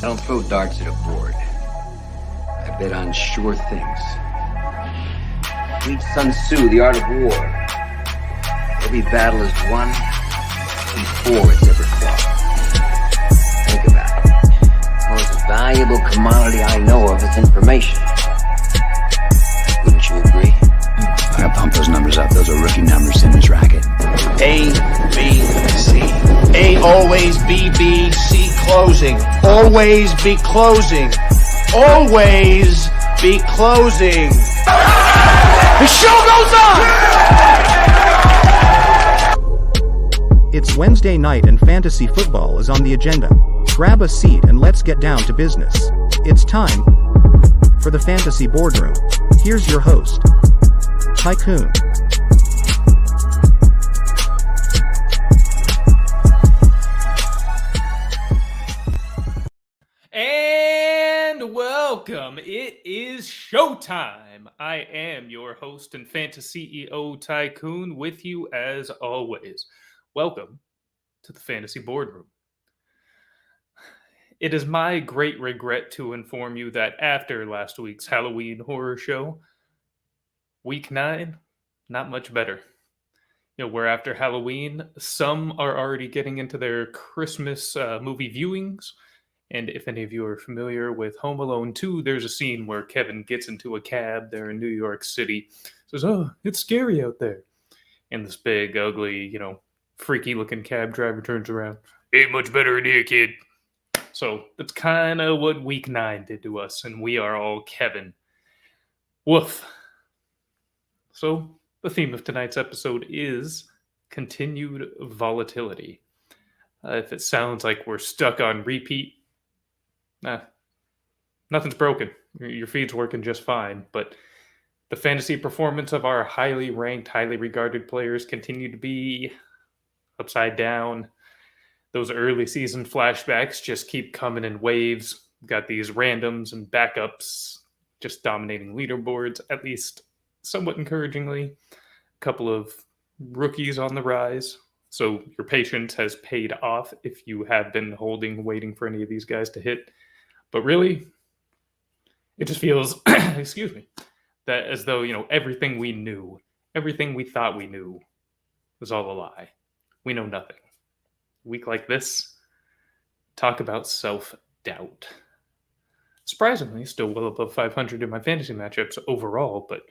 don't throw darts at a board. I bet on sure things. Read Sun Tzu, The Art of War. Every battle is won before it's ever fought. Think about it. The most valuable commodity I know of is information. Wouldn't you agree? I gotta pump those numbers up. Those are rookie numbers in this racket. A, B, C. A, always B, B, C, closing. Always be closing. Always be closing. The show goes on! It's Wednesday night and fantasy football is on the agenda. Grab a seat and let's get down to business. It's time for the Fantasy Boardroom. Here's your host, Tycoon. And welcome. It is showtime. I am your host and fantasy CEO Tycoon with you as always. Welcome to the Fantasy Boardroom. It is my great regret to inform you that after last week's Halloween horror show, week 9, not much better. We're after Halloween. Some are already getting into their Christmas movie viewings. And if any of you are familiar with Home Alone 2, there's a scene where Kevin gets into a cab there in New York City. Says, "Oh, it's scary out there." And this big, ugly, freaky-looking cab driver turns around. "Ain't much better in here, kid." So that's kind of what week 9 did to us, and we are all Kevin. Woof. So the theme of tonight's episode is continued volatility. If it sounds like we're stuck on repeat, nothing's broken. Your feed's working just fine, but the fantasy performance of our highly ranked, highly regarded players continue to be upside down. Those early season flashbacks just keep coming in waves. Got these randoms and backups just dominating leaderboards, at least somewhat encouragingly. A couple of rookies on the rise. So your patience has paid off if you have been waiting for any of these guys to hit. But really, it just feels, excuse me, that as though, everything we knew, everything we thought we knew was all a lie. We know nothing. A week like this, talk about self-doubt. Surprisingly, still well above 500 in my fantasy matchups overall, but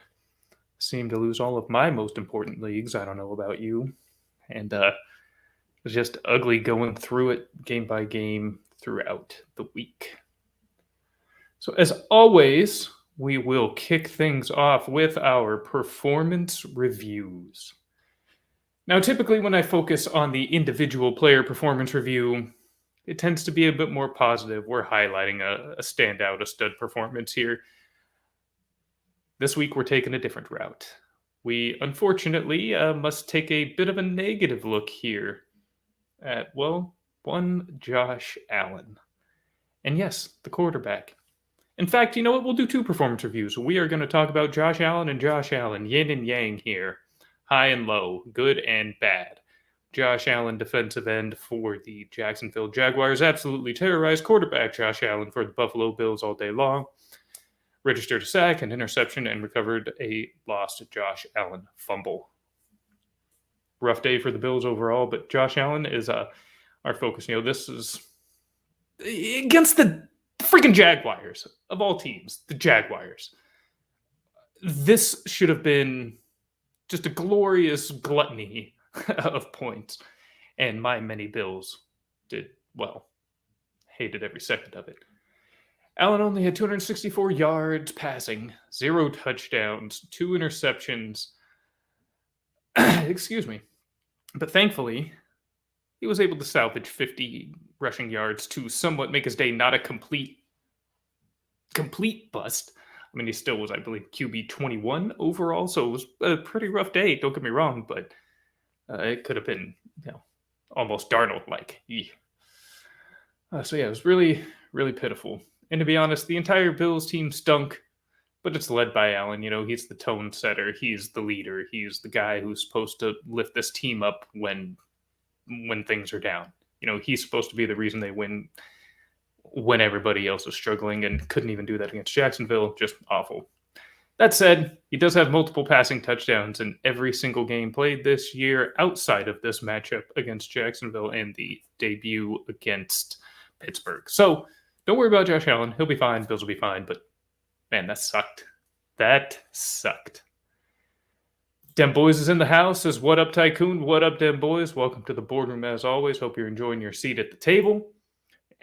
seem to lose all of my most important leagues. I don't know about you. And it was just ugly going through it game by game throughout the week. So as always, we will kick things off with our performance reviews. Now, typically when I focus on the individual player performance review, it tends to be a bit more positive. We're highlighting a standout, a stud performance here. This week, we're taking a different route. We, unfortunately, must take a bit of a negative look here at, one Josh Allen. And yes, the quarterback. In fact, you know what? We'll do 2 performance reviews. We are going to talk about Josh Allen and Josh Allen, yin and yang here. High and low, good and bad. Josh Allen, defensive end for the Jacksonville Jaguars, absolutely terrorized quarterback Josh Allen for the Buffalo Bills all day long. Registered a sack, an interception, and recovered a lost Josh Allen fumble. Rough day for the Bills overall, but Josh Allen is our focus. This is against the freaking Jaguars, of all teams, the Jaguars. This should have been just a glorious gluttony of points, and my many Bills did, hated every second of it. Allen only had 264 yards passing, 0 touchdowns, 2 interceptions. Excuse me. But thankfully, he was able to salvage 50 rushing yards to somewhat make his day not a complete bust. I mean, he still was, I believe, QB 21 overall, so it was a pretty rough day, don't get me wrong, but it could have been, almost Darnold-like. So yeah, it was really, really pitiful. And to be honest, the entire Bills team stunk, but it's led by Allen. He's the tone setter. He's the leader. He's the guy who's supposed to lift this team up when things are down. He's supposed to be the reason they win when everybody else was struggling and couldn't even do that against Jacksonville. Just awful. That said, he does have multiple passing touchdowns in every single game played this year outside of this matchup against Jacksonville and the debut against Pittsburgh. So don't worry about Josh Allen. He'll be fine. Bills will be fine. But man, that sucked. That sucked. Dem Boys is in the house. Says, what up, Tycoon? What up, Dem Boys? Welcome to the boardroom as always. Hope you're enjoying your seat at the table.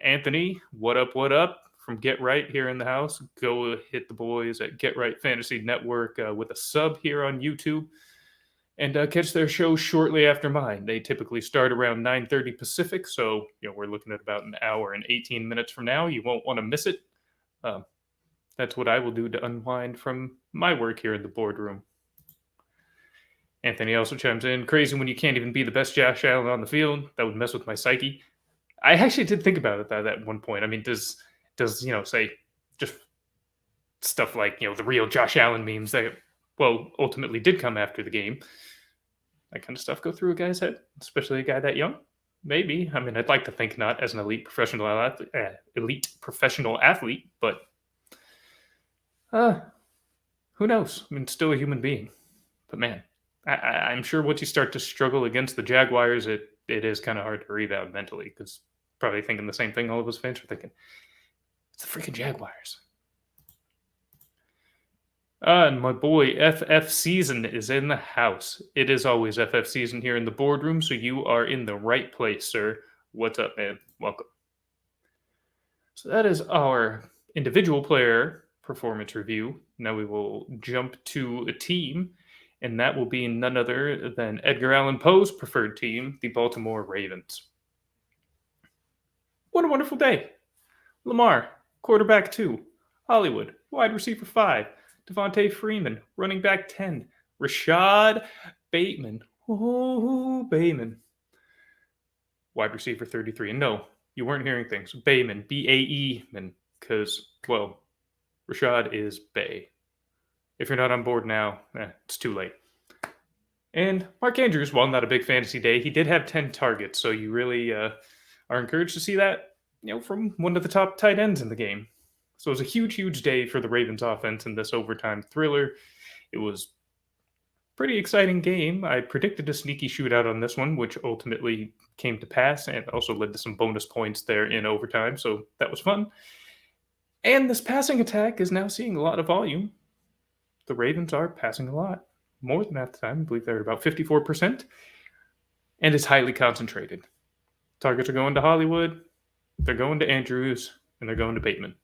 Anthony, what up, what up? From Get Right here in the house. Go hit the boys at Get Right Fantasy Network with a sub here on YouTube. And catch their show shortly after mine. They typically start around 9:30 Pacific, so we're looking at about an hour and 18 minutes from now. You won't want to miss it. That's what I will do to unwind from my work here in the boardroom. Anthony also chimes in, crazy when you can't even be the best Josh Allen on the field. That would mess with my psyche. I actually did think about it at one point. I mean, does say just stuff like, the real Josh Allen memes that, ultimately did come after the game. That kind of stuff go through a guy's head, especially a guy that young? Maybe. I mean, I'd like to think not as an elite professional athlete, but who knows? I mean, still a human being. But man, I'm sure once you start to struggle against the Jaguars, it is kind of hard to rebound mentally, because probably thinking the same thing all of us fans are thinking. It's the freaking Jaguars. And my boy FF Season is in the house. It is always FF Season here in the boardroom, so you are in the right place, sir. What's up, man? Welcome. So that is our individual player performance review. Now we will jump to a team, and that will be none other than Edgar Allan Poe's preferred team, the Baltimore Ravens. What a wonderful day. Lamar, quarterback 2. Hollywood, wide receiver 5. Devontae Freeman, running back 10. Rashad Bateman. Oh, Bateman. Wide receiver 33. And no, you weren't hearing things. Bateman, B-A-E-man, because, Rashad is Bay. If you're not on board now, it's too late. And Mark Andrews, while not a big fantasy day, he did have 10 targets, so you really are encouraged to see that, from one of the top tight ends in the game. So it was a huge, huge day for the Ravens offense in this overtime thriller. It was a pretty exciting game. I predicted a sneaky shootout on this one, which ultimately came to pass and also led to some bonus points there in overtime. So that was fun. And this passing attack is now seeing a lot of volume. The Ravens are passing a lot. More than half the time. I believe they're at about 54%. And it's highly concentrated. Targets are going to Hollywood. They're going to Andrews. And they're going to Bateman.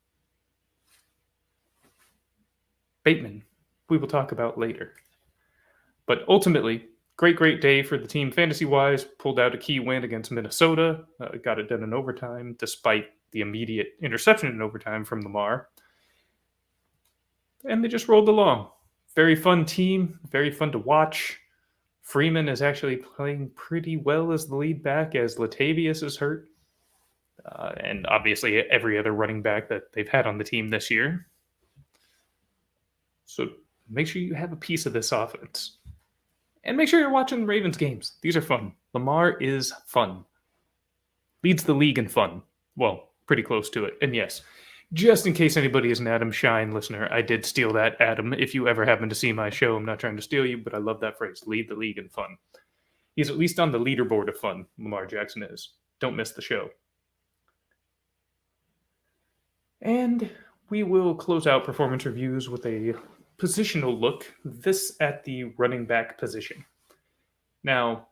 Bateman, we will talk about later. But ultimately, great day for the team fantasy-wise. Pulled out a key win against Minnesota. Got it done in overtime, despite the immediate interception in overtime from Lamar. And they just rolled along. Very fun team. Very fun to watch. Freeman is actually playing pretty well as the lead back, as Latavius is hurt. And obviously every other running back that they've had on the team this year. So make sure you have a piece of this offense. And make sure you're watching the Ravens games. These are fun. Lamar is fun. Leads the league in fun. Well, pretty close to it. And yes, just in case anybody is an Adam Shine listener, I did steal that, Adam. If you ever happen to see my show, I'm not trying to steal you, but I love that phrase. Lead the league in fun. He's at least on the leaderboard of fun, Lamar Jackson is. Don't miss the show. And we will close out performance reviews with a positional look, this at the running back position. Now,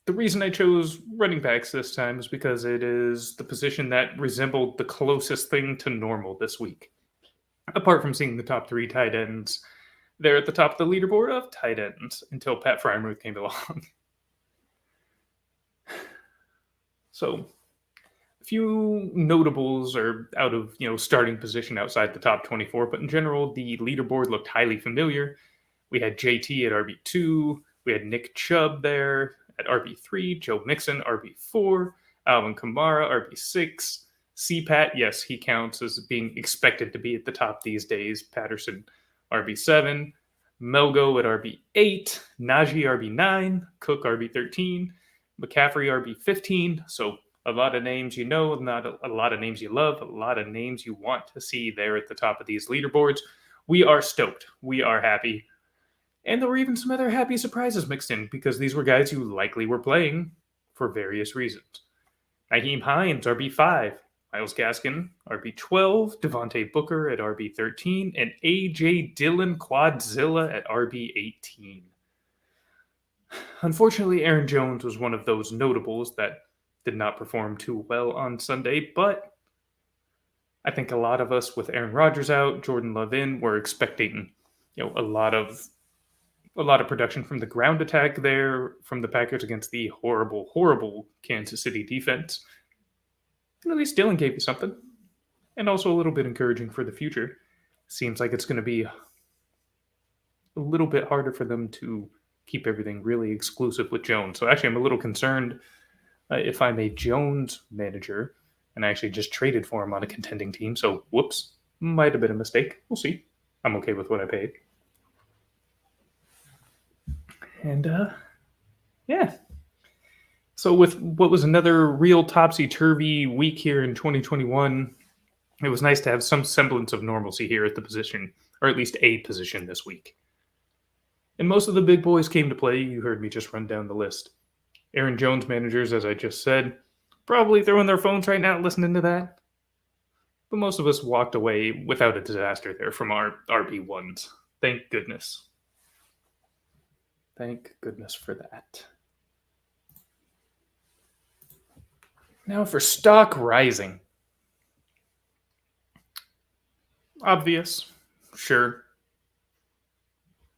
the reason I chose running backs this time is because it is the position that resembled the closest thing to normal this week. Apart from seeing the top 3 tight ends, they're at the top of the leaderboard of tight ends until Pat Frymuth came along. So, a few notables are out of, starting position outside the top 24, but in general, the leaderboard looked highly familiar. We had JT at RB2, we had Nick Chubb there at RB3, Joe Mixon, RB4, Alvin Kamara, RB6, CPAT, yes, he counts as being expected to be at the top these days, Patterson, RB7, Melgo at RB8, Najee, RB9, Cook, RB13, McCaffrey, RB15, so A lot of names you know, not a lot of names you love, a lot of names you want to see there at the top of these leaderboards. We are stoked. We are happy. And there were even some other happy surprises mixed in because these were guys who likely were playing for various reasons. Naheem Hines, RB5. Myles Gaskin, RB12. Devontae Booker at RB13. And A.J. Dillon Quadzilla at RB18. Unfortunately, Aaron Jones was one of those notables that did not perform too well on Sunday, but I think a lot of us with Aaron Rodgers out, Jordan Love in, were expecting, a lot of production from the ground attack there from the Packers against the horrible, horrible Kansas City defense. And at least Dillon gave you something. And also a little bit encouraging for the future. Seems like it's going to be a little bit harder for them to keep everything really exclusive with Jones. So actually, I'm a little concerned if I'm a Jones manager and I actually just traded for him on a contending team. So, whoops, might have been a mistake. We'll see. I'm okay with what I paid. And, yeah. So with what was another real topsy-turvy week here in 2021, it was nice to have some semblance of normalcy here at the position, or at least a position this week. And most of the big boys came to play. You heard me just run down the list. Aaron Jones managers, as I just said, probably throwing their phones right now listening to that. But most of us walked away without a disaster there from our RB1s. Thank goodness. Thank goodness for that. Now for stock rising. Obvious, sure.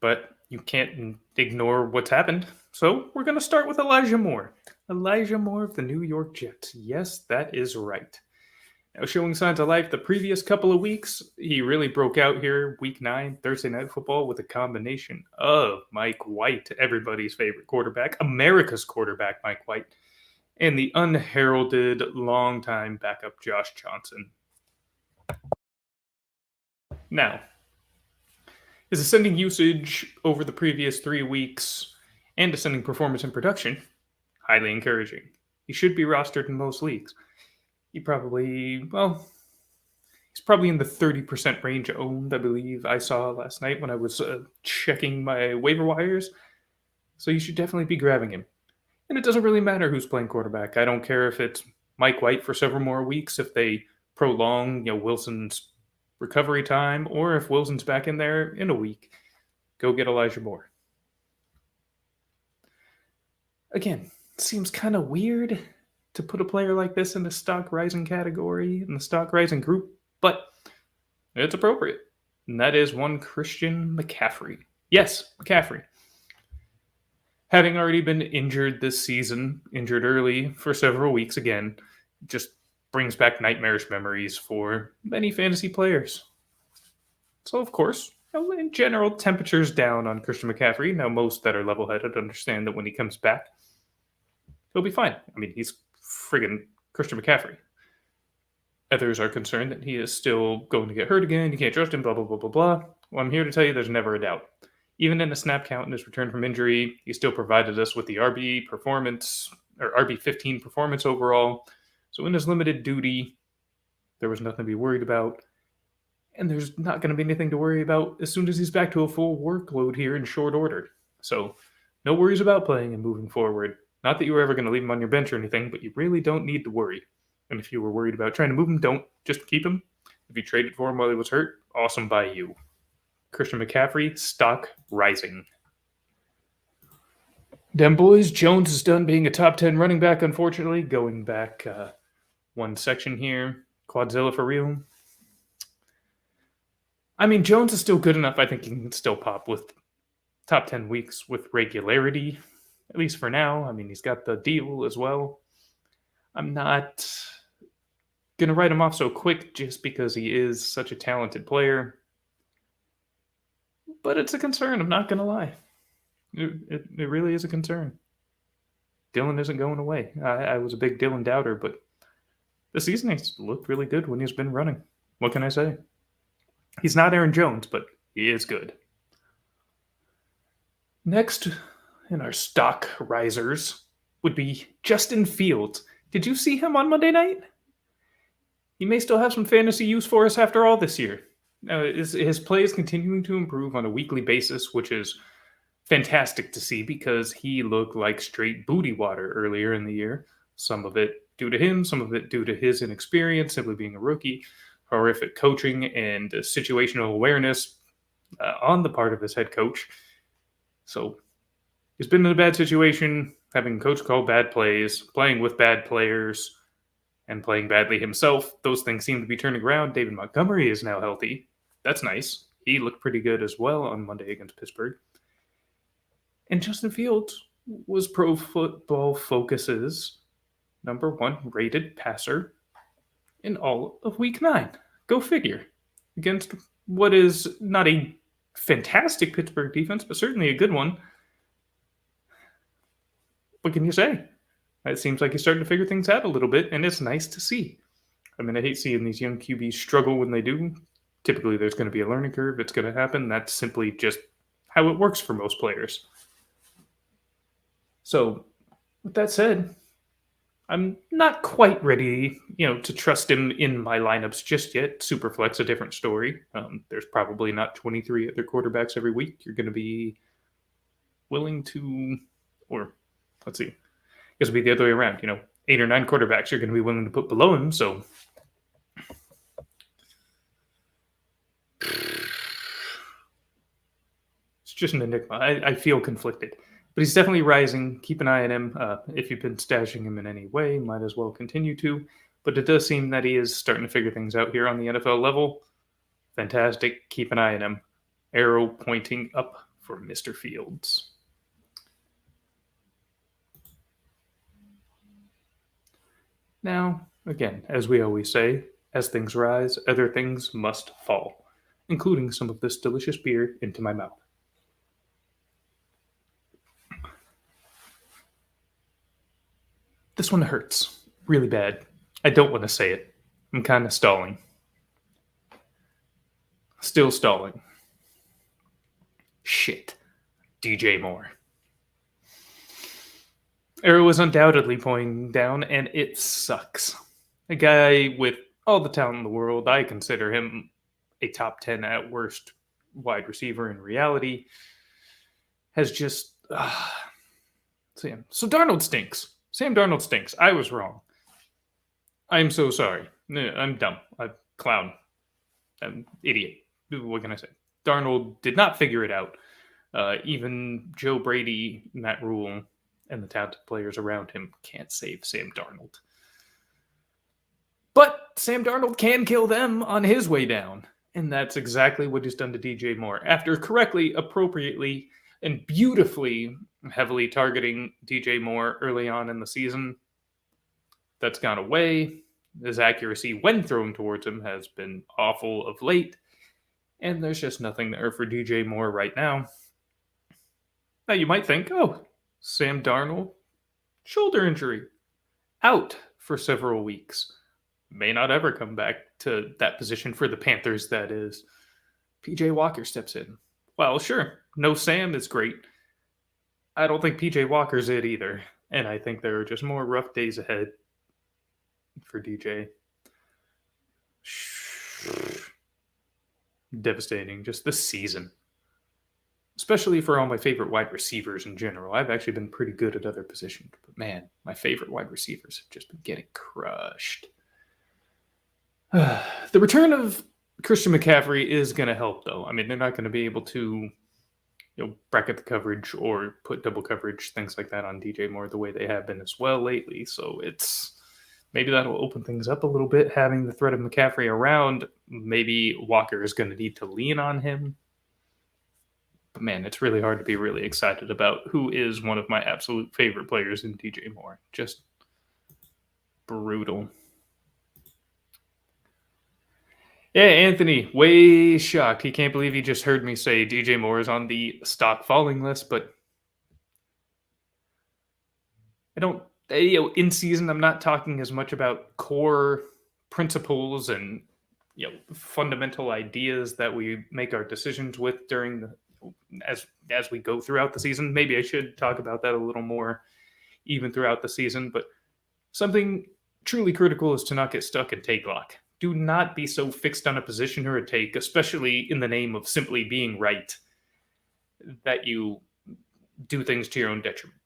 But you can't ignore what's happened. So we're going to start with Elijah Moore. Elijah Moore of the New York Jets. Yes, that is right. Now showing signs of life the previous couple of weeks, he really broke out here week 9, Thursday Night Football, with a combination of Mike White, everybody's favorite quarterback, America's quarterback, Mike White, and the unheralded longtime backup Josh Johnson. Now, his ascending usage over the previous 3 weeks and ascending performance and production, highly encouraging. He should be rostered in most leagues. He's probably in the 30% range owned, I believe I saw last night when I was checking my waiver wires. So you should definitely be grabbing him. And it doesn't really matter who's playing quarterback. I don't care if it's Mike White for several more weeks, if they prolong, Wilson's recovery time, or if Wilson's back in there in a week. Go get Elijah Moore. Again, it seems kind of weird to put a player like this in the stock rising category, in the stock rising group, but it's appropriate. And that is one Christian McCaffrey. Yes, McCaffrey. Having already been injured this season, injured early for several weeks again, just brings back nightmarish memories for many fantasy players. So, of course, in general, temperature's down on Christian McCaffrey. Now, most that are level-headed understand that when he comes back, he'll be fine. I mean, he's friggin' Christian McCaffrey. Others are concerned that he is still going to get hurt again. You can't trust him, blah, blah, blah, blah, blah. Well, I'm here to tell you there's never a doubt. Even in a snap count in his return from injury, he still provided us with the RB performance, or RB15 performance overall. So in his limited duty, there was nothing to be worried about. And there's not going to be anything to worry about as soon as he's back to a full workload here in short order. So no worries about playing and moving forward. Not that you were ever going to leave him on your bench or anything, but you really don't need to worry. And if you were worried about trying to move him, don't. Just keep him. If you traded for him while he was hurt, awesome by you. Christian McCaffrey, stock rising. Dem boys, Jones is done being a top 10 running back, unfortunately. Going back one section here. Quadzilla for real. I mean, Jones is still good enough. I think he can still pop with top 10 weeks with regularity, at least for now. I mean, he's got the deal as well. I'm not going to write him off so quick just because he is such a talented player. But it's a concern, I'm not going to lie. It really is a concern. Dillon isn't going away. I was a big Dillon doubter, but this season he's looked really good when he's been running. What can I say? He's not Aaron Jones, but he is good. Next in our stock risers would be Justin Fields. Did you see him on Monday night? He may still have some fantasy use for us after all this year. His play is continuing to improve on a weekly basis, which is fantastic to see because he looked like straight booty water earlier in the year. Some of it due to him, some of it due to his inexperience, simply being a rookie, horrific coaching, and situational awareness on the part of his head coach. So he's been in a bad situation, having coach call bad plays, playing with bad players, and playing badly himself. Those things seem to be turning around. David Montgomery is now healthy. That's nice. He looked pretty good as well on Monday against Pittsburgh. And Justin Fields was Pro Football Focus's #1 rated passer in all of Week 9. Go figure. Against what is not a fantastic Pittsburgh defense, but certainly a good one. What can you say? It seems like he's starting to figure things out a little bit, and it's nice to see. I mean, I hate seeing these young QBs struggle when they do. Typically, there's going to be a learning curve. It's going to happen. That's simply just how it works for most players. So, with that said, I'm not quite ready, to trust him in my lineups just yet. Superflex, a different story. There's probably not 23 other quarterbacks every week. You're going to be willing to, or let's see, it's going to be the other way around. 8 or 9 quarterbacks you're going to be willing to put below him. So it's just an enigma. I feel conflicted. But he's definitely rising. Keep an eye on him. If you've been stashing him in any way, might as well continue to. But it does seem that he is starting to figure things out here on the NFL level. Fantastic. Keep an eye on him. Arrow pointing up for Mr. Fields. Now, again, as we always say, as things rise, other things must fall, including some of this delicious beer into my mouth. This one hurts really bad. I don't want to say it. I'm kind of stalling. Still stalling. Shit. DJ Moore. Arrow is undoubtedly pointing down, and it sucks. A guy with all the talent in the world, I consider him a top 10 at worst wide receiver in reality, has just... So Darnold stinks. Sam Darnold stinks. I was wrong. I'm so sorry. I'm dumb. I'm clown. I'm idiot. What can I say? Darnold did not figure it out. Even Joe Brady, Matt Rule, and the talented players around him can't save Sam Darnold. But Sam Darnold can kill them on his way down. And that's exactly what he's done to DJ Moore. After correctly, appropriately, and beautifully heavily targeting DJ Moore early on in the season, that's gone away. His accuracy when thrown towards him has been awful of late. And there's just nothing there for DJ Moore right now. Now you might think, Sam Darnold, shoulder injury, out for several weeks. May not ever come back to that position for the Panthers, that is. PJ Walker steps in. Well, sure, no Sam is great. I don't think PJ Walker's it either. And I think there are just more rough days ahead for DJ. Devastating, just this season. Especially for all my favorite wide receivers in general. I've actually been pretty good at other positions. But man, my favorite wide receivers have just been getting crushed. The return of Christian McCaffrey is going to help, though. I mean, they're not going to be able to bracket the coverage or put double coverage, things like that on DJ Moore the way they have been as well lately. So it's maybe that'll open things up a little bit, having the threat of McCaffrey around. Maybe Walker is going to need to lean on him. But man, it's really hard to be really excited about who is one of my absolute favorite players in DJ Moore. Just brutal. Yeah, Anthony, way shocked. He can't believe he just heard me say DJ Moore is on the stock falling list, but I don't, in season, I'm not talking as much about core principles and, fundamental ideas that we make our decisions with during the, as we go throughout the season. Maybe I should talk about that a little more even throughout the season, but Something truly critical is to not get stuck in take lock. Do not be so fixed on a position or a take, especially in the name of simply being right, that you do things to your own detriment.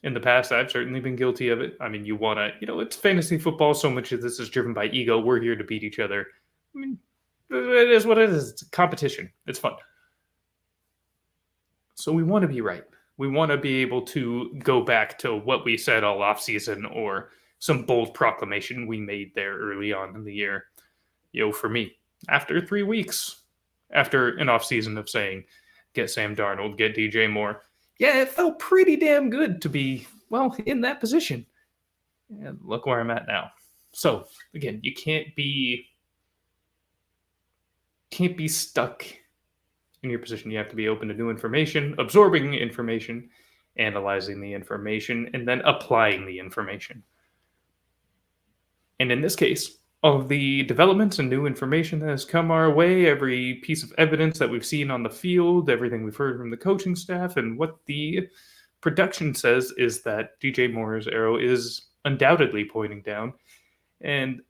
In the past, I've certainly been guilty of it. I mean, you want to, it's fantasy football. So much of this is driven by ego. We're here to beat each other. I mean, it is what it is. It's a competition. It's fun. So we want to be right. We want to be able to go back to what we said all offseason or some bold proclamation we made there early on in the year. For me, after 3 weeks, after an offseason of saying, get Sam Darnold, get DJ Moore, yeah, it felt pretty damn good to be, in that position. And look where I'm at now. So, again, you can't be stuck in your position. You have to be open to new information, absorbing information, analyzing the information, and then applying the information. And in this case, all of the developments and new information that has come our way, every piece of evidence that we've seen on the field, everything we've heard from the coaching staff, and what the production says is that DJ Moore's arrow is undoubtedly pointing down. And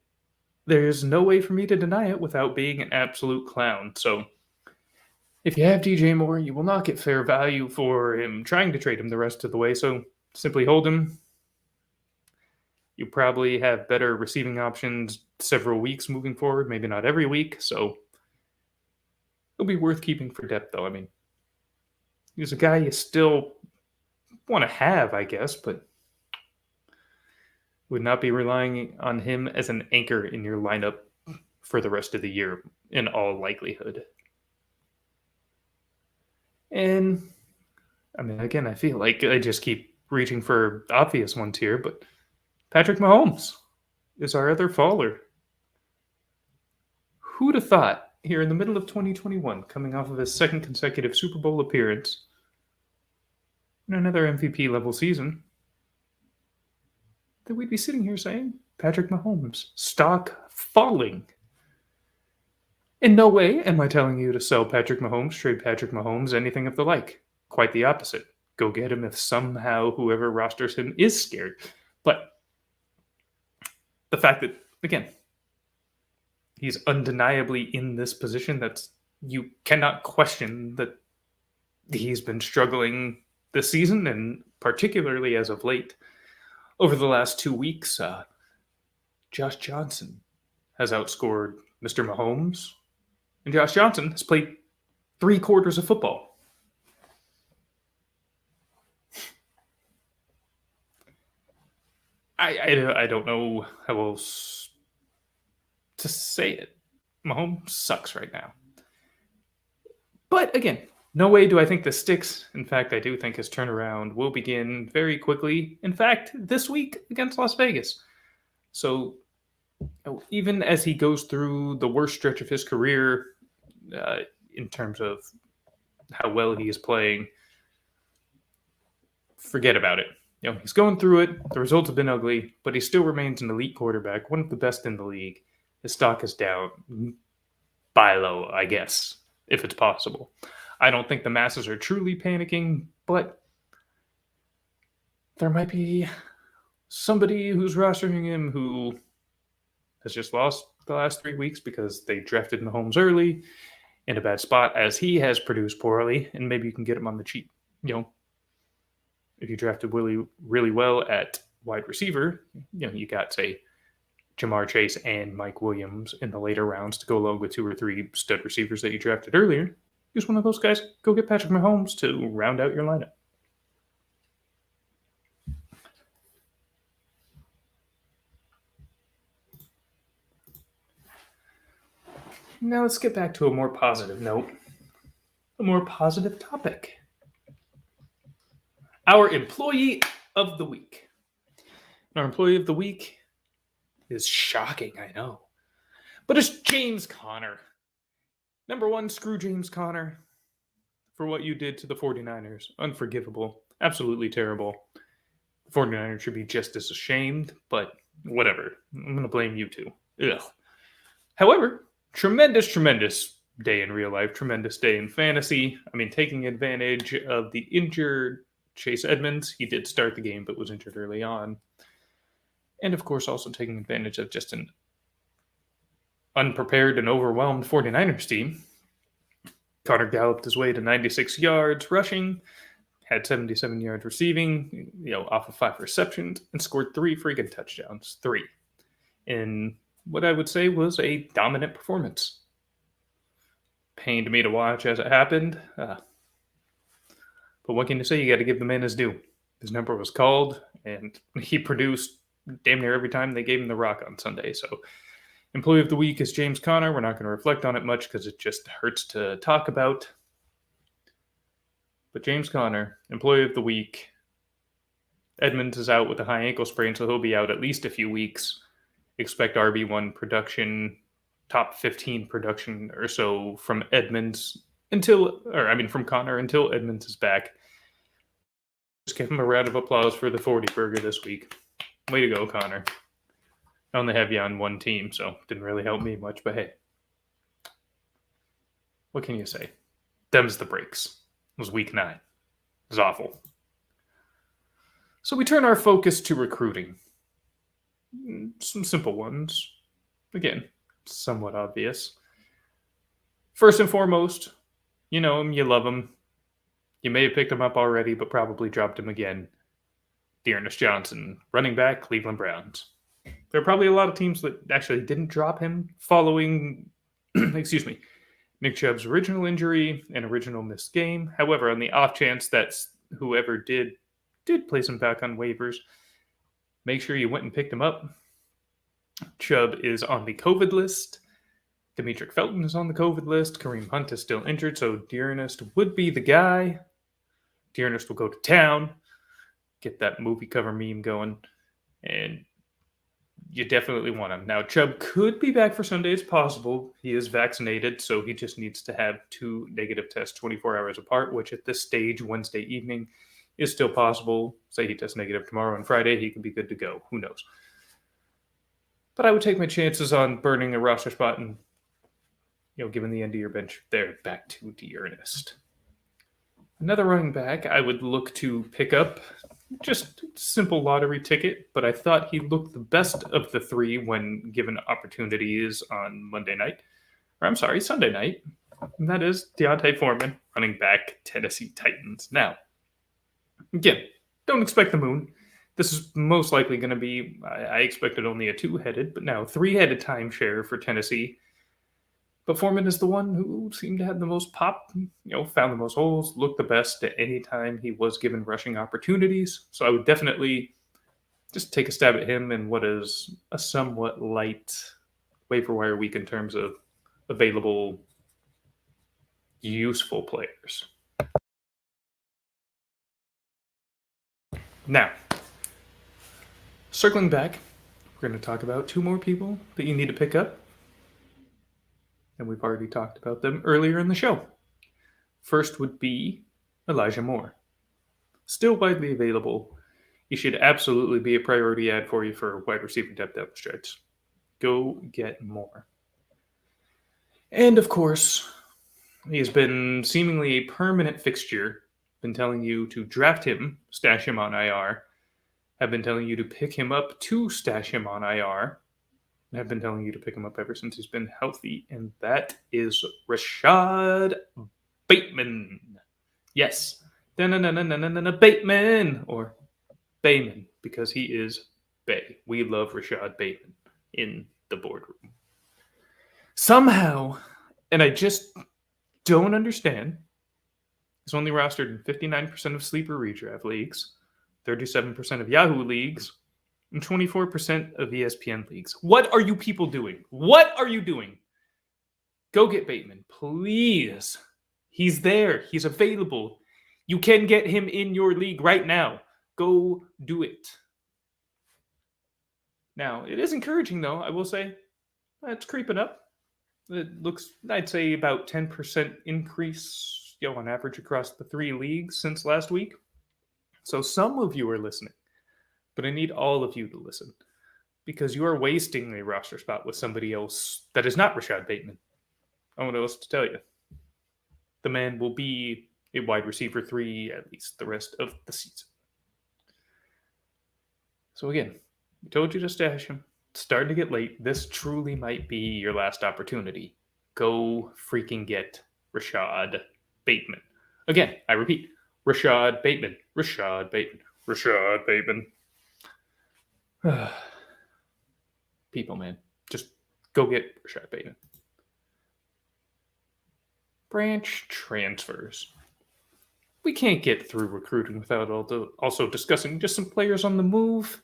there's no way for me to deny it without being an absolute clown. So if you have DJ Moore, you will not get fair value for him trying to trade him the rest of the way. So simply hold him. You probably have better receiving options several weeks moving forward, maybe not every week. So it'll be worth keeping for depth, though. I mean, he's a guy you still want to have, I guess, but would not be relying on him as an anchor in your lineup for the rest of the year, in all likelihood. And, I mean, again, I feel like I just keep reaching for obvious ones here, but Patrick Mahomes is our other faller. Who'd have thought, here in the middle of 2021, coming off of his second consecutive Super Bowl appearance, in another MVP-level season, that we'd be sitting here saying, Patrick Mahomes, stock falling. In no way am I telling you to sell Patrick Mahomes, trade Patrick Mahomes, anything of the like. Quite the opposite. Go get him if somehow whoever rosters him is scared. But the fact that, again, he's undeniably in this position, that's, you cannot question that he's been struggling this season, and particularly as of late. Over the last 2 weeks, Josh Johnson has outscored Mr. Mahomes, and Josh Johnson has played 3 quarters of football. I don't know how else to say it. Mahomes sucks right now. But again, no way do I think this sticks. In fact, I do think his turnaround will begin very quickly. In fact, this week against Las Vegas. So even as he goes through the worst stretch of his career in terms of how well he is playing, forget about it. He's going through it. The results have been ugly, but he still remains an elite quarterback, one of the best in the league. His stock is down. Buy low, I guess, if it's possible. I don't think the masses are truly panicking, but there might be somebody who's rostering him who has just lost the last 3 weeks because they drafted Mahomes early in a bad spot, as he has produced poorly, and maybe you can get him on the cheap. If you drafted really well at wide receiver, you got, say, Jamar Chase and Mike Williams in the later rounds to go along with 2 or 3 stud receivers that you drafted earlier. Use one of those guys. Go get Patrick Mahomes to round out your lineup. Now let's get back to a more positive note, a more positive topic. Our employee of the week. Our employee of the week is shocking, I know. But it's James Conner. Number one, screw James Conner for what you did to the 49ers. Unforgivable. Absolutely terrible. The 49ers should be just as ashamed, but whatever. I'm going to blame you too. Ugh. However, tremendous day in real life. Tremendous day in fantasy. I mean, taking advantage of the injured Chase Edmonds. He did start the game, but was injured early on. And of course, also taking advantage of just an unprepared and overwhelmed 49ers team. Connor galloped his way to 96 yards rushing, had 77 yards receiving, off of 5 receptions, and scored 3 freaking touchdowns. 3. In what I would say was a dominant performance. Pained me to watch as it happened. But what can you say? You got to give the man his due. His number was called, and he produced damn near every time they gave him the rock on Sunday. So, Employee of the Week is James Conner. We're not going to reflect on it much because it just hurts to talk about. But James Conner, Employee of the Week. Edmonds is out with a high ankle sprain, so he'll be out at least a few weeks. Expect RB1 production, top 15 production or so from Edmonds from Conner until Edmonds is back. Just give him a round of applause for the 40 burger this week. Way to go, Conner. I only have you on one team, so it didn't really help me much, but hey. What can you say? Them's the breaks. It was week 9. It was awful. So we turn our focus to recruiting. Some simple ones. Again, somewhat obvious. First and foremost, you know him, you love him. You may have picked him up already, but probably dropped him again. Dearness Johnson, running back, Cleveland Browns. There are probably a lot of teams that actually didn't drop him following, Nick Chubb's original injury and original missed game. However, on the off chance that whoever did place him back on waivers, make sure you went and picked him up. Chubb is on the COVID list. Demetric Felton is on the COVID list. Kareem Hunt is still injured, so Dearness would be the guy. Dearness will go to town, get that movie cover meme going, and you definitely want him. Now, Chubb could be back for Sunday. It's possible. He is vaccinated, so he just needs to have 2 negative tests 24 hours apart, which at this stage, Wednesday evening, is still possible. Say he tests negative tomorrow and Friday, he could be good to go. Who knows? But I would take my chances on burning a roster spot and, given the end of your bench there back to Dearness. Another running back I would look to pick up, just a simple lottery ticket, but I thought he looked the best of the 3 when given opportunities on Sunday night. And that is Deontay Foreman, running back, Tennessee Titans. Now, again, don't expect the moon. This is most likely going to be, I expected only a 2-headed, but now 3-headed timeshare for Tennessee. But Foreman is the one who seemed to have the most pop, found the most holes, looked the best at any time he was given rushing opportunities. So I would definitely just take a stab at him in what is a somewhat light waiver wire week in terms of available, useful players. Now, circling back, we're going to talk about 2 more people that you need to pick up. And we've already talked about them earlier in the show. First would be Elijah Moore. Still widely available. He should absolutely be a priority ad for you for wide receiver depth down the stretch. Go get Moore. And of course, he has been seemingly a permanent fixture. Been telling you to draft him, stash him on IR. Have been telling you to pick him up to stash him on IR. I've been telling you to pick him up ever since he's been healthy, and that is Rashad Bateman. Yes. Bateman, or Bayman, because he is Bay. We love Rashad Bateman in the boardroom. Somehow, and I just don't understand, he's only rostered in 59% of sleeper redraft leagues, 37% of Yahoo leagues, and 24% of ESPN leagues. What are you people doing? What are you doing? Go get Bateman, please. He's there. He's available. You can get him in your league right now. Go do it. Now, it is encouraging, though, I will say. It's creeping up. It looks, I'd say, about 10% increase, on average across the 3 leagues since last week. So some of you are listening. But I need all of you to listen because you are wasting a roster spot with somebody else that is not Rashad Bateman. I don't know what else to tell you. The man will be a wide receiver 3 at least the rest of the season. So again, We told you to stash him. It's starting to get late. This truly might be your last opportunity. Go freaking get Rashad Bateman. Again, I repeat, Rashad Bateman. Rashad Bateman. Rashad Bateman. People, man. Just go get Rashad Bateman. Branch transfers. We can't get through recruiting without also discussing just some players on the move.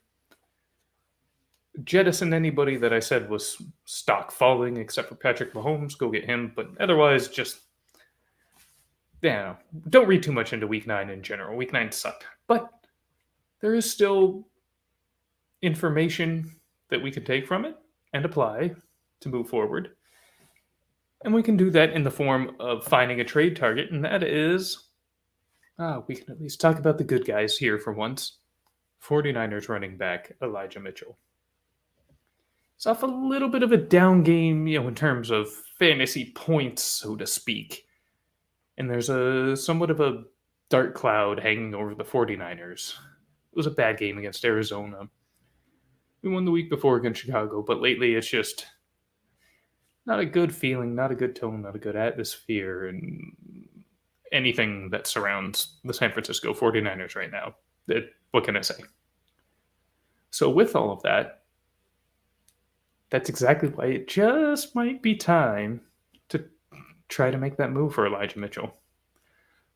Jettison anybody that I said was stock falling, except for Patrick Mahomes. Go get him. But otherwise, just don't read too much into Week 9 in general. Week 9 sucked. But there is still information that we can take from it and apply to move forward. And we can do that in the form of finding a trade target, and that is, we can at least talk about the good guys here for once. 49ers running back Elijah Mitchell. It's off a little bit of a down game, in terms of fantasy points, so to speak. And there's somewhat of a dark cloud hanging over the 49ers. It was a bad game against Arizona. We won the week before against Chicago, but lately it's just not a good feeling, not a good tone, not a good atmosphere, and anything that surrounds the San Francisco 49ers right now. What can I say? So with all of that, that's exactly why it just might be time to try to make that move for Elijah Mitchell.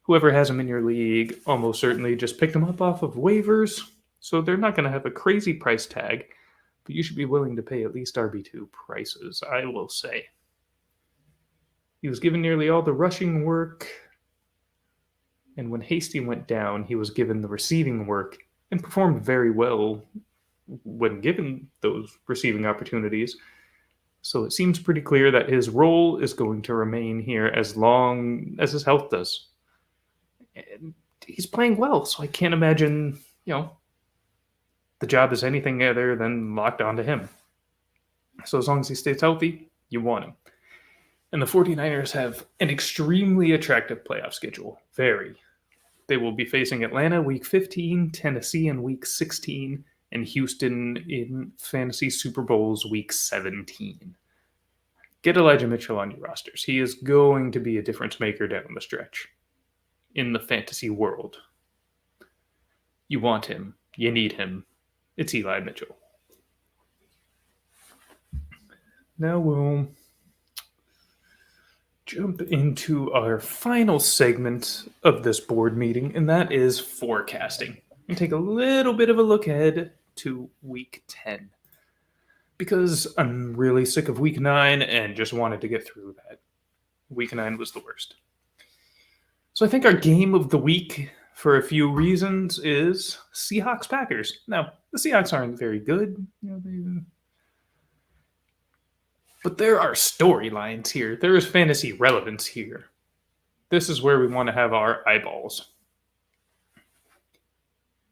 Whoever has him in your league almost certainly just picked him up off of waivers, so they're not going to have a crazy price tag, but you should be willing to pay at least RB2 prices, I will say. He was given nearly all the rushing work, and when Hasty went down, he was given the receiving work and performed very well when given those receiving opportunities. So it seems pretty clear that his role is going to remain here as long as his health does. And he's playing well, so I can't imagine, the job is anything other than locked onto him. So as long as he stays healthy, you want him. And the 49ers have an extremely attractive playoff schedule. Very. They will be facing Atlanta week 15, Tennessee in week 16, and Houston in Fantasy Super Bowls week 17. Get Elijah Mitchell on your rosters. He is going to be a difference maker down the stretch in the fantasy world. You want him. You need him. It's Eli Mitchell. Now we'll jump into our final segment of this board meeting, and that is forecasting. And take a little bit of a look ahead to week 10. Because I'm really sick of week 9 and just wanted to get through that. Week 9 was the worst. So I think our game of the week, for a few reasons, is Seahawks-Packers. Now, the Seahawks aren't very good. But there are storylines here. There is fantasy relevance here. This is where we want to have our eyeballs.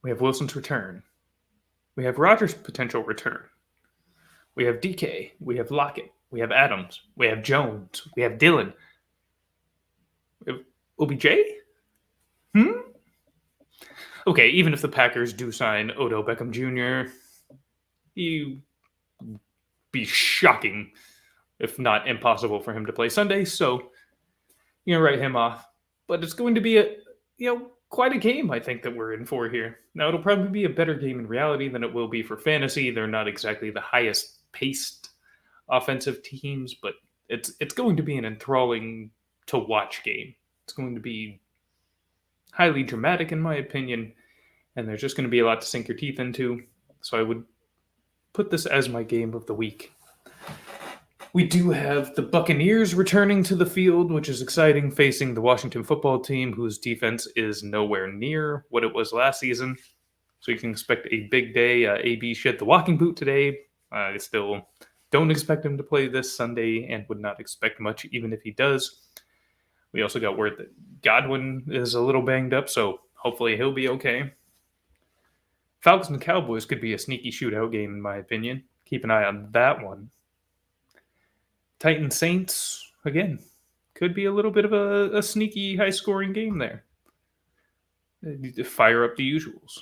We have Wilson's return. We have Rodgers' potential return. We have DK. We have Lockett. We have Adams. We have Jones. We have Dillon. We have OBJ? Okay, even if the Packers do sign Odell Beckham Jr., he'd be shocking, if not impossible, for him to play Sunday. So, write him off. But it's going to be quite a game, I think, that we're in for here. Now, it'll probably be a better game in reality than it will be for fantasy. They're not exactly the highest paced offensive teams, but it's going to be an enthralling to watch game. It's going to be highly dramatic, in my opinion, and there's just going to be a lot to sink your teeth into. So I would put this as my game of the week. We do have the Buccaneers returning to the field, which is exciting, facing the Washington football team, whose defense is nowhere near what it was last season. So you can expect a big day. AB shed the walking boot today. I still don't expect him to play this Sunday and would not expect much, even if he does. We also got word that Godwin is a little banged up, so hopefully he'll be okay. Falcons and Cowboys could be a sneaky shootout game, in my opinion. Keep an eye on that one. Titans Saints, again, could be a little bit of a sneaky high-scoring game there. Fire up the usuals.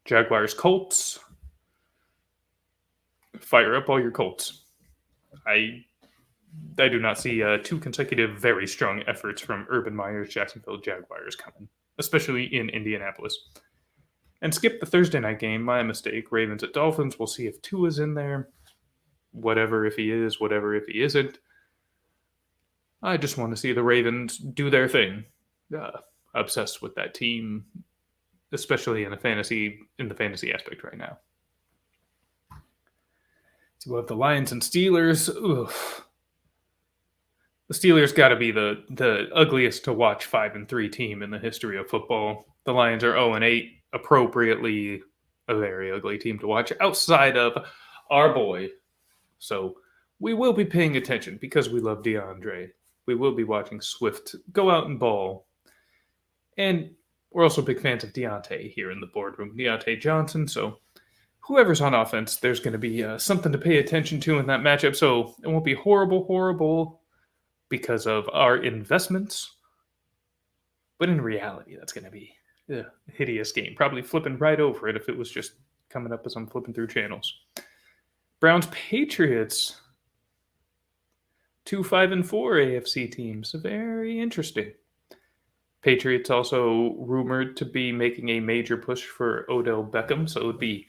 Jaguars Colts. fire up all your Colts. I do not see 2 consecutive very strong efforts from Urban Meyer's Jacksonville Jaguars coming, especially in Indianapolis. And skip the Thursday night game. My mistake. Ravens at Dolphins. We'll see if Tua's in there. Whatever if he is, whatever if he isn't. I just want to see the Ravens do their thing. Obsessed with that team, especially in the fantasy aspect right now. So we'll have the Lions and Steelers. Oof. The Steelers got to be the ugliest to watch 5-3 team in the history of football. The Lions are 0-8, appropriately a very ugly team to watch outside of our boy. So we will be paying attention because we love DeAndre. We will be watching Swift go out and ball. And we're also big fans of Deontay here in the boardroom, Deontay Johnson. So whoever's on offense, there's going to be something to pay attention to in that matchup. So it won't be horrible because of our investments. But in reality, that's going to be a hideous game. Probably flipping right over it if it was just coming up as I'm flipping through channels. Browns-Patriots. 2 5-4 AFC teams. Very interesting. Patriots also rumored to be making a major push for Odell Beckham, so it would be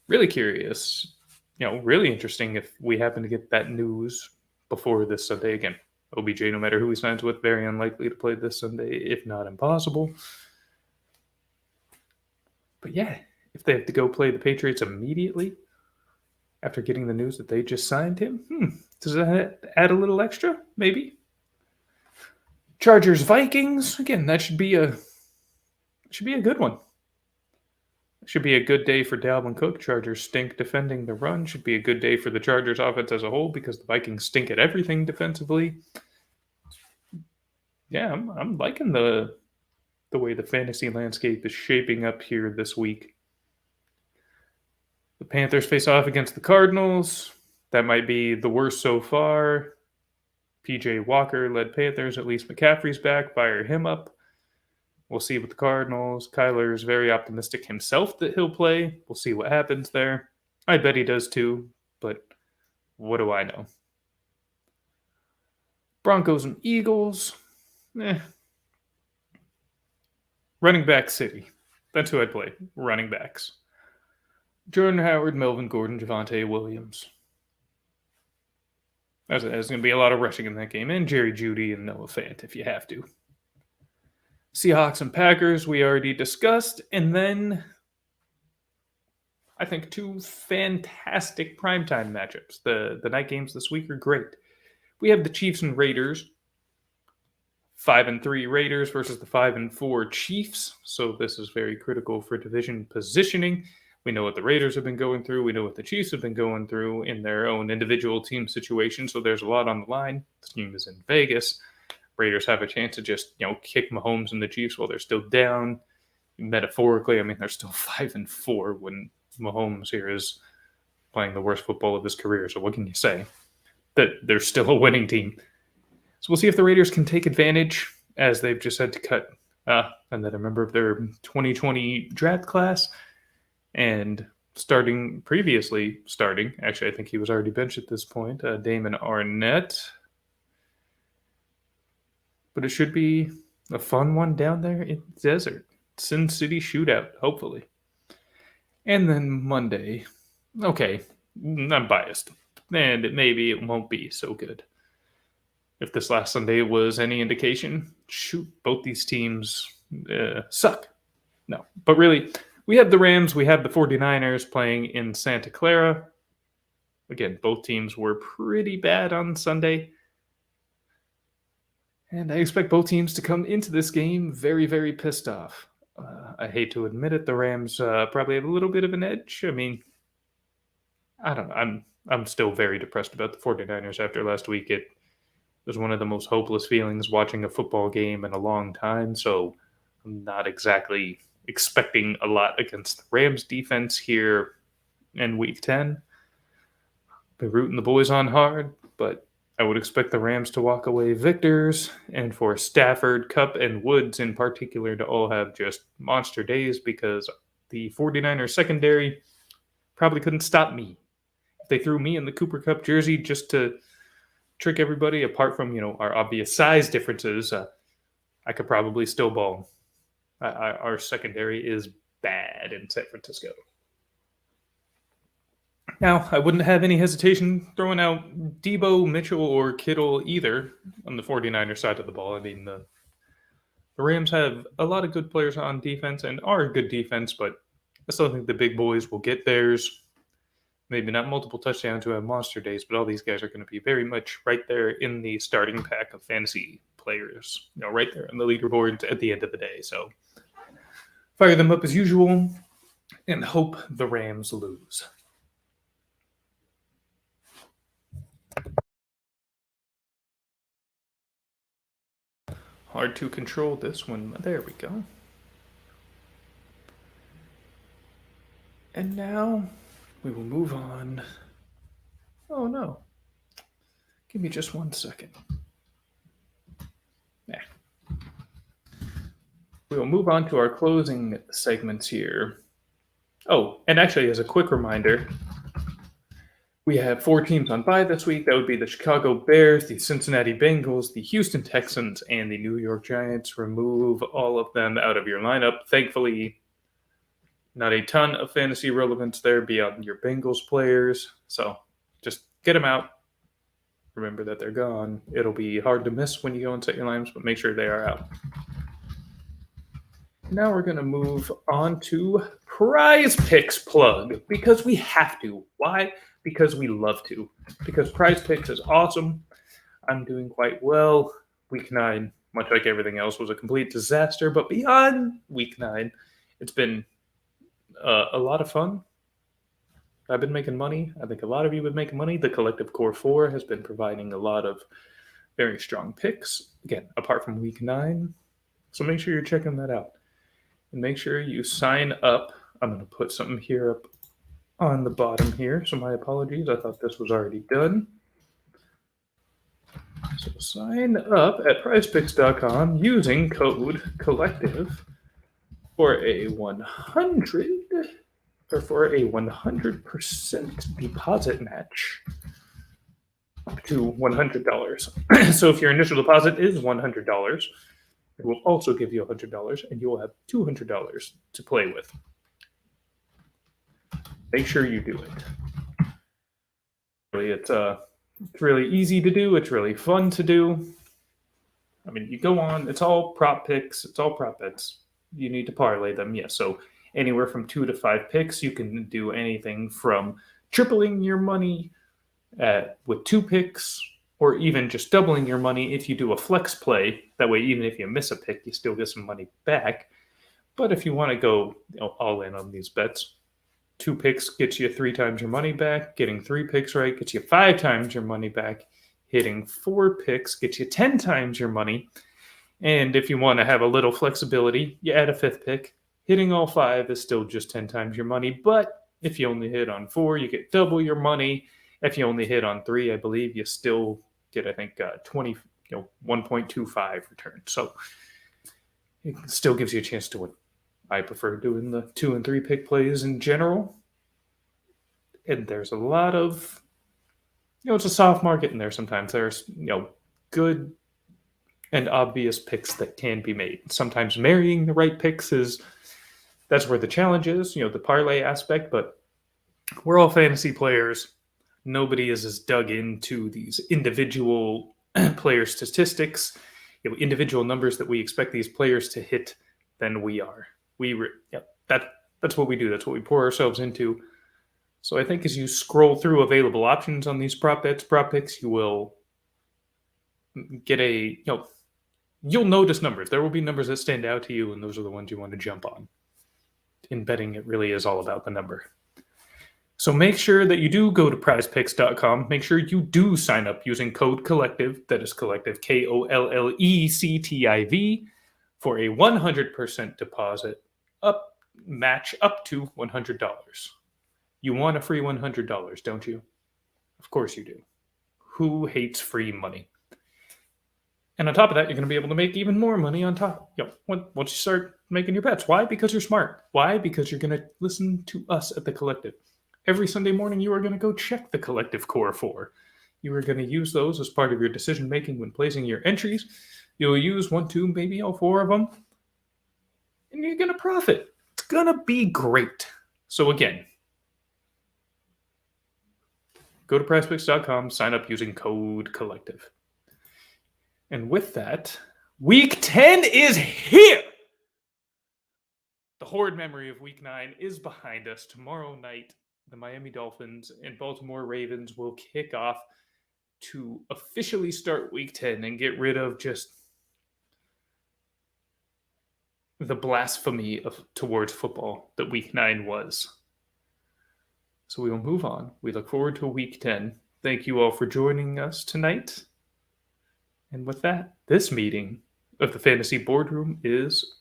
really curious, really interesting if we happen to get that news before this Sunday. Again, OBJ, no matter who he signs with, very unlikely to play this Sunday, if not impossible. But yeah, if they have to go play the Patriots immediately after getting the news that they just signed him, does that add a little extra? Maybe. Chargers-Vikings. Again, that should be a good one. Should be a good day for Dalvin Cook. Chargers stink defending the run. Should be a good day for the Chargers offense as a whole because the Vikings stink at everything defensively. Yeah, I'm liking the way the fantasy landscape is shaping up here this week. The Panthers face off against the Cardinals. That might be the worst so far. PJ Walker led Panthers. At least McCaffrey's back. Fire him up. We'll see with the Cardinals. Kyler is very optimistic himself that he'll play. We'll see what happens there. I bet he does too, but what do I know? Broncos and Eagles. Running back city. That's who I'd play. Running backs. Jordan Howard, Melvin Gordon, Javonte Williams. There's going to be a lot of rushing in that game. And Jerry Jeudy and Noah Fant if you have to. Seahawks and Packers, we already discussed. And then I think 2 fantastic primetime matchups. The night games this week are great. We have the Chiefs and Raiders. 5-3 Raiders versus the 5-4 Chiefs. So this is very critical for division positioning. We know what the Raiders have been going through. We know what the Chiefs have been going through in their own individual team situation. So there's a lot on the line. This game is in Vegas. Raiders have a chance to just, kick Mahomes and the Chiefs while they're still down. Metaphorically, they're still 5-4 when Mahomes here is playing the worst football of his career. So what can you say? That they're still a winning team. So we'll see if the Raiders can take advantage, as they've just had to cut another member of their 2020 draft class. And previously starting, actually, I think he was already benched at this point, Damon Arnett. But it should be a fun one down there in the desert. Sin City shootout, hopefully. And then Monday. Okay, I'm biased. And maybe it won't be so good. If this last Sunday was any indication, both these teams suck. No, but really, we have the Rams, we have the 49ers playing in Santa Clara. Again, both teams were pretty bad on Sunday. And I expect both teams to come into this game very, very pissed off. I hate to admit it, the Rams probably have a little bit of an edge. I don't know. I'm still very depressed about the 49ers after last week. It was one of the most hopeless feelings watching a football game in a long time. So I'm not exactly expecting a lot against the Rams defense here in Week 10. Been rooting the boys on hard, but I would expect the Rams to walk away victors, and for Stafford, Kupp, and Woods in particular to all have just monster days because the 49ers secondary probably couldn't stop me. they threw me in the Cooper Cup jersey just to trick everybody. Apart from our obvious size differences, I could probably still ball. Our secondary is bad in San Francisco. Now, I wouldn't have any hesitation throwing out Debo, Mitchell, or Kittle either on the 49ers side of the ball. I mean, the Rams have a lot of good players on defense and are a good defense, but I still think the big boys will get theirs. Maybe not multiple touchdowns who have monster days, but all these guys are going to be very much right there in the starting pack of fantasy players, right there on the leaderboards at the end of the day. So fire them up as usual and hope the Rams lose. Hard to control this one. There we go. And now we will move on. Oh no. Give me just 1 second. Yeah. We will move on to our closing segments here. Oh, and actually, as a quick reminder, we have 4 teams on bye this week. That would be the Chicago Bears, the Cincinnati Bengals, the Houston Texans, and the New York Giants. Remove all of them out of your lineup. Thankfully, not a ton of fantasy relevance there beyond your Bengals players. So just get them out. Remember that they're gone. It'll be hard to miss when you go and set your lineups, but make sure they are out. Now we're going to move on to Prize Picks plug because we have to. Why? Because we love to. Because Prize Picks is awesome. I'm doing quite well. Week 9, much like everything else, was a complete disaster. But beyond Week 9, it's been a lot of fun. I've been making money. I think a lot of you have been making money. The Collective Core 4 has been providing a lot of very strong picks. Again, apart from Week 9. So make sure you're checking that out. And make sure you sign up. I'm going to put something here up on the bottom here. So my apologies. I thought this was already done. So sign up at prizepicks.com using code collective for a 100% deposit match up to $100. So if your initial deposit is $100, it will also give you $100, and you will have $200 to play with. Make sure you do it. Really, it's really easy to do. It's really fun to do. I mean, you go on. It's all prop picks. It's all prop bets. You need to parlay them. Yeah, so anywhere from 2 to 5 picks. You can do anything from tripling your money with 2 picks, or even just doubling your money if you do a flex play. That way, even if you miss a pick, you still get some money back. But if you want to go all in on these bets, 2 picks gets you 3 times your money back. Getting 3 picks right gets you 5 times your money back. Hitting 4 picks gets you 10 times your money. And if you want to have a little flexibility, you add a 5th pick. Hitting all 5 is still just 10 times your money. But if you only hit on 4, you get double your money. If you only hit on 3, I believe you still get, 1.25 return. So it still gives you a chance to win. I prefer doing the 2 and 3 pick plays in general. And there's a lot of, it's a soft market in there sometimes. There's, good and obvious picks that can be made. Sometimes marrying the right picks that's where the challenge is, the parlay aspect, but we're all fantasy players. Nobody is as dug into these individual player statistics, individual numbers that we expect these players to hit than we are. That's what we do. That's what we pour ourselves into. So I think as you scroll through available options on these prop picks, you will get you'll notice numbers. There will be numbers that stand out to you, and those are the ones you want to jump on. In betting, it really is all about the number. So make sure that you do go to prizepicks.com. Make sure you do sign up using code collective. That is collective, KOLLECTIV, for a 100% deposit match up to $100. You want a free $100, don't you? Of course you do. Who hates free money? And on top of that, you're going to be able to make even more money on top. Once you start making your bets. Why? Because you're smart. Why? Because you're going to listen to us at the Collective. every Sunday morning you are going to go check the collective core for. You are going to use those as part of your decision making when placing your entries. You'll use 1, 2, maybe all 4 of them, and you're going to profit. It's going to be great. So again, go to PrizePicks.com, sign up using code collective. And with that, Week 10 is here! The horrid memory of Week 9 is behind us. Tomorrow night, the Miami Dolphins and Baltimore Ravens will kick off to officially start Week 10 and get rid of just the blasphemy towards football that Week 9 was. So we will move on. We look forward to Week 10. Thank you all for joining us tonight. And with that, this meeting of the Fantasy Boardroom is